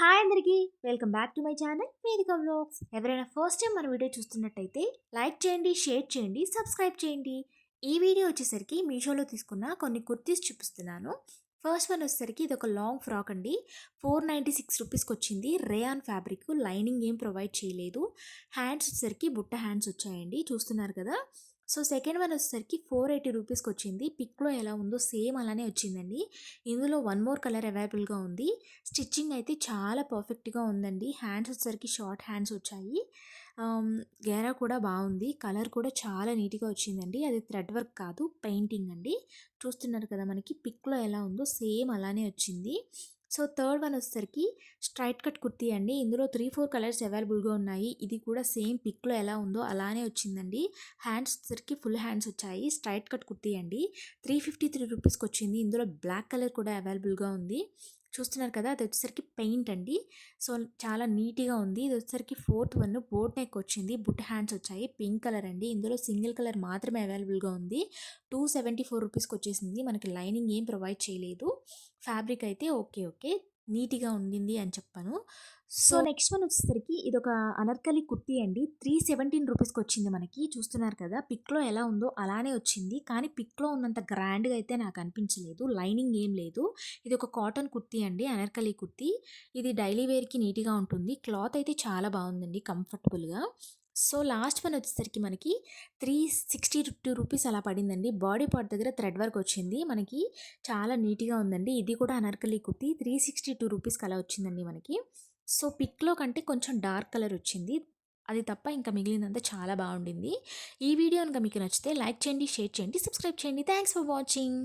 Hi అందరికీ welcome back to my channel వేదిక vlogs. ఎవరైనా ఫస్ట్ టైం మన వీడియో చూస్తున్నట్టయితే లైక్ చేయండి, షేర్ చేయండి, సబ్స్క్రైబ్ చేయండి. ఈ వీడియో వచ్చేసరికి మీషోలో తీసుకున్న కొన్ని కుర్తీస్ చూపిస్తున్నాను. ఫస్ట్ వన్ వచ్చేసరికి ఇది ఒక లాంగ్ ఫ్రాక్ అండి. 496 రూపీస్కి వచ్చింది. రేయాన్ ఫ్యాబ్రిక్, లైనింగ్ ఏం ప్రొవైడ్ చేయలేదు. హ్యాండ్స్ వచ్చేసరికి బుట్ట హ్యాండ్స్ వచ్చాయండి, చూస్తున్నారు కదా. సో సెకండ్ వన్ వచ్చేసరికి 480 రూపీస్కి వచ్చింది. పిక్లో ఎలా ఉందో సేమ్ అలానే వచ్చిందండి. ఇందులో వన్ మోర్ కలర్ అవైలబుల్గా ఉంది. స్టిచ్చింగ్ అయితే చాలా పర్ఫెక్ట్గా ఉందండి. హ్యాండ్స్ వచ్చేసరికి షార్ట్ హ్యాండ్స్ వచ్చాయి. గేరా కూడా బాగుంది. కలర్ కూడా చాలా నీట్గా వచ్చిందండి. అది థ్రెడ్ వర్క్ కాదు, పెయింటింగ్ అండి. చూస్తున్నారు కదా, మనకి పిక్లో ఎలా ఉందో సేమ్ అలానే వచ్చింది. సో థర్డ్ వన్ వచ్చేసరికి స్ట్రైట్ కట్ కుర్తీ అండి. ఇందులో 3-4 కలర్స్ అవైలబుల్గా ఉన్నాయి. ఇది కూడా సేమ్ పిక్లో ఎలా ఉందో అలానే వచ్చిందండి. హ్యాండ్స్ వచ్చేసరికి ఫుల్ హ్యాండ్స్ వచ్చాయి. స్ట్రైట్ కట్ కుర్తీ అండి. 353 రూపీస్కి వచ్చింది. ఇందులో బ్లాక్ కలర్ కూడా అవైలబుల్గా ఉంది. చూస్తున్నారు కదా, అది వచ్చేసరికి పెయింట్ అండి. సో చాలా నీట్గా ఉంది. ఇది వచ్చేసరికి ఫోర్త్ వన్ బోట్ నెక్ వచ్చింది. బుట్ హ్యాండ్స్ వచ్చాయి. పింక్ కలర్ అండి. ఇందులో సింగిల్ కలర్ మాత్రమే అవైలబుల్గా ఉంది. 274 రూపీస్కి వచ్చేసింది. మనకి లైనింగ్ ఏం ప్రొవైడ్ చేయలేదు. ఫ్యాబ్రిక్ అయితే ఓకే ఓకే నీట్గా ఉండింది అని చెప్పాను. సో నెక్స్ట్ వన్ వచ్చేసరికి ఇది ఒక అనార్కలి కుర్తీ అండి. 317 రూపీస్కి వచ్చింది. మనకి చూస్తున్నారు కదా, పిక్లో ఎలా ఉందో అలానే వచ్చింది. కానీ పిక్లో ఉన్నంత గ్రాండ్గా అయితే నాకు అనిపించలేదు. లైనింగ్ ఏం లేదు. ఇది ఒక కాటన్ కుర్తీ అండి, అనార్కలి కుర్తీ. ఇది డైలీ వేర్కి నీట్గా ఉంటుంది. క్లాత్ అయితే చాలా బాగుందండి, కంఫర్టబుల్గా. సో లాస్ట్ వన్ వచ్చేసరికి మనకి 362 రూపీస్ అలా పడిందండి. బాడీ పార్ట్ దగ్గర థ్రెడ్ వర్క్ వచ్చింది. మనకి చాలా నీట్గా ఉందండి. ఇది కూడా అనార్కలి కుర్తీ. 362 రూపీస్కి అలా వచ్చిందండి మనకి. సో పిక్లో కంటే కొంచెం డార్క్ కలర్ వచ్చింది. అది తప్ప ఇంకా మిగిలినంతా చాలా బాగుండింది. ఈ వీడియో కనుక మీకు నచ్చితే లైక్ చేయండి, షేర్ చేయండి, సబ్స్క్రైబ్ చేయండి. Thanks for watching.